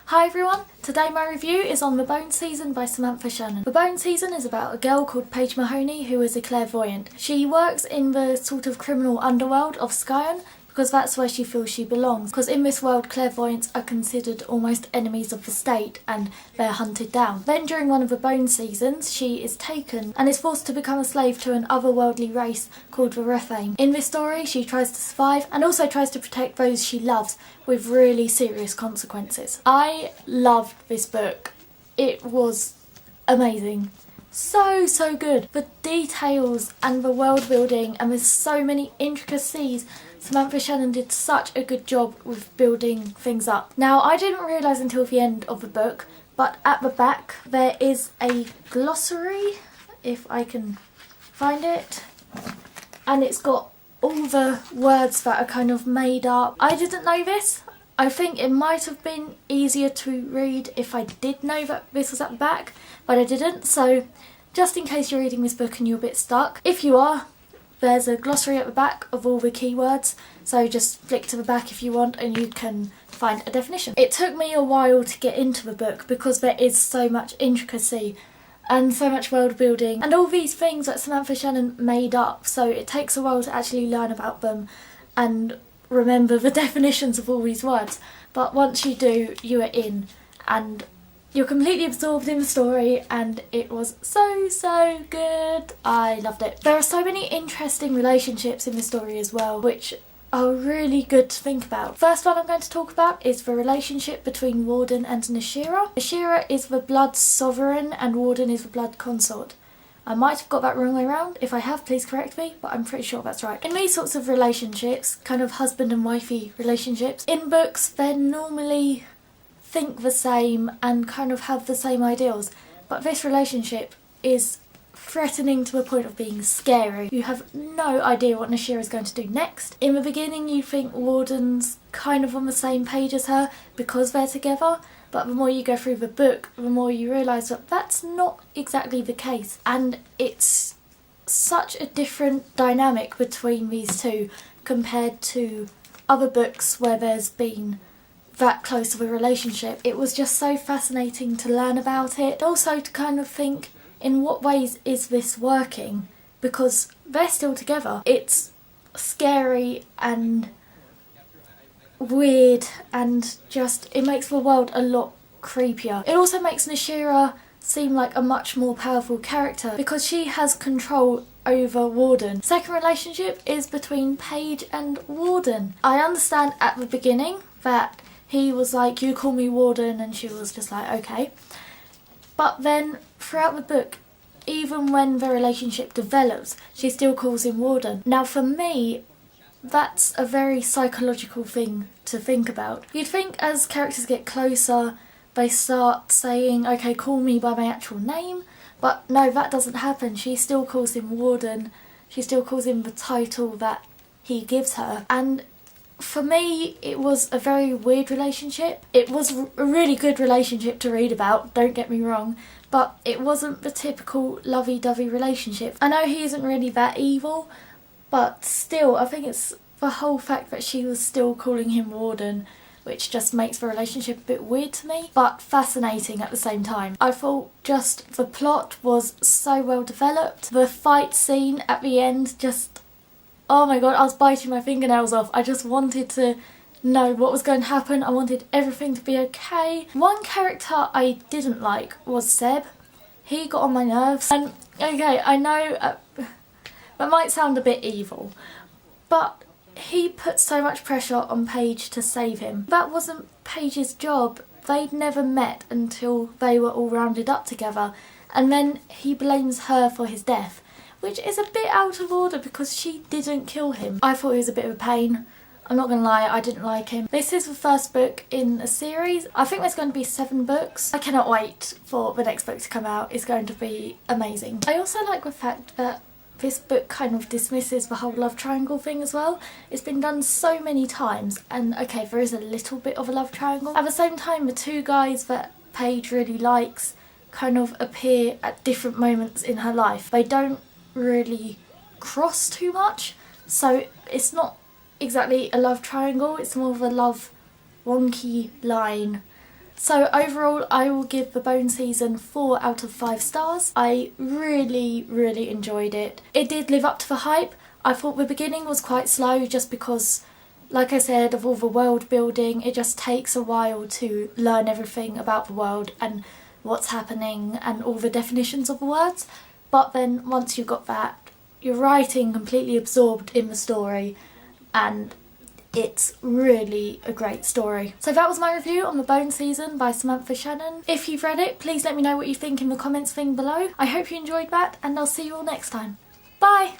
Hi everyone, today my review is on The Bone Season by Samantha Shannon. The Bone Season is about a girl called Paige Mahoney who is a clairvoyant. She works in the sort of criminal underworld of Skyon because that's where she feels she belongs. Because in this world, clairvoyants are considered almost enemies of the state and they're hunted down. Then during one of the Bone Seasons, she is taken and is forced to become a slave to an otherworldly race called the Rethane. In this story, she tries to survive and also tries to protect those she loves with really serious consequences. I loved this book. It was amazing. So good. The details and the world building, and there's so many intricacies. Samantha Shannon did such a good job with building things up. Now, I didn't realise until the end of the book, but at the back there is a glossary, if I can find it, and it's got all the words that are kind of made up. I didn't know this. I think it might have been easier to read if I did know that this was at the back, but I didn't, so just in case you're reading this book and you're a bit stuck, if you are, there's a glossary at the back of all the keywords, so just flick to the back if you want and you can find a definition. It took me a while to get into the book because there is so much intricacy and so much world building and all these things that Samantha Shannon made up, so it takes a while to actually learn about them and remember the definitions of all these words. But once you do, you are in and you're completely absorbed in the story, and it was so good. I loved it. There are so many interesting relationships in the story as well, which are really good to think about. First one I'm going to talk about is the relationship between Warden and Nashira. Nashira is the blood sovereign and Warden is the blood consort. I might have got that wrong way around. If I have, please correct me, but I'm pretty sure that's right. In these sorts of relationships, kind of husband and wifey relationships, in books they're normally think the same and kind of have the same ideals, but this relationship is threatening to the point of being scary. You have no idea what Nashira is going to do next. In the beginning you think Warden's kind of on the same page as her because they're together, but the more you go through the book, the more you realise that that's not exactly the case, and it's such a different dynamic between these two compared to other books where there's been that close of a relationship. It was just so fascinating to learn about it. Also to kind of think, in what ways is this working? Because they're still together. It's scary and weird and just, it makes the world a lot creepier. It also makes Nashira seem like a much more powerful character because she has control over Warden. Second relationship is between Paige and Warden. I understand at the beginning that he was like, you call me Warden, and she was just like, okay. But then throughout the book, even when the relationship develops, she still calls him Warden. Now for me, that's a very psychological thing to think about. You'd think as characters get closer, they start saying, okay, call me by my actual name, but no, that doesn't happen. She still calls him Warden, she still calls him the title that he gives her, and for me, it was a very weird relationship. It was a really good relationship to read about, don't get me wrong, but it wasn't the typical lovey-dovey relationship. I know he isn't really that evil, but still, I think it's the whole fact that she was still calling him Warden, which just makes the relationship a bit weird to me, but fascinating at the same time. I thought just the plot was so well developed. The fight scene at the end just, oh my god, I was biting my fingernails off. I just wanted to know what was going to happen. I wanted everything to be okay. One character I didn't like was Seb. He got on my nerves. And okay, I know that might sound a bit evil, but he put so much pressure on Paige to save him. That wasn't Paige's job. They'd never met until they were all rounded up together, and then he blames her for his death, which is a bit out of order because she didn't kill him. I thought he was a bit of a pain. I'm not gonna lie, I didn't like him. This is the first book in a series. I think there's going to be 7 books. I cannot wait for the next book to come out. It's going to be amazing. I also like the fact that this book kind of dismisses the whole love triangle thing as well. It's been done so many times, and okay, there is a little bit of a love triangle. At the same time, the 2 guys that Paige really likes kind of appear at different moments in her life. They don't really cross too much, so it's not exactly a love triangle, it's more of a love wonky line So overall, I will give The Bone Season 4 out of 5 stars. I really enjoyed it. It did live up to the hype. I thought the beginning was quite slow just because, like I said, of all the world building, it just takes a while to learn everything about the world and what's happening and all the definitions of the words. But then once you've got that, you're writing completely absorbed in the story, and it's really a great story. So that was my review on The Bone Season by Samantha Shannon. If you've read it, please let me know what you think in the comments thing below. I hope you enjoyed that, and I'll see you all next time. Bye!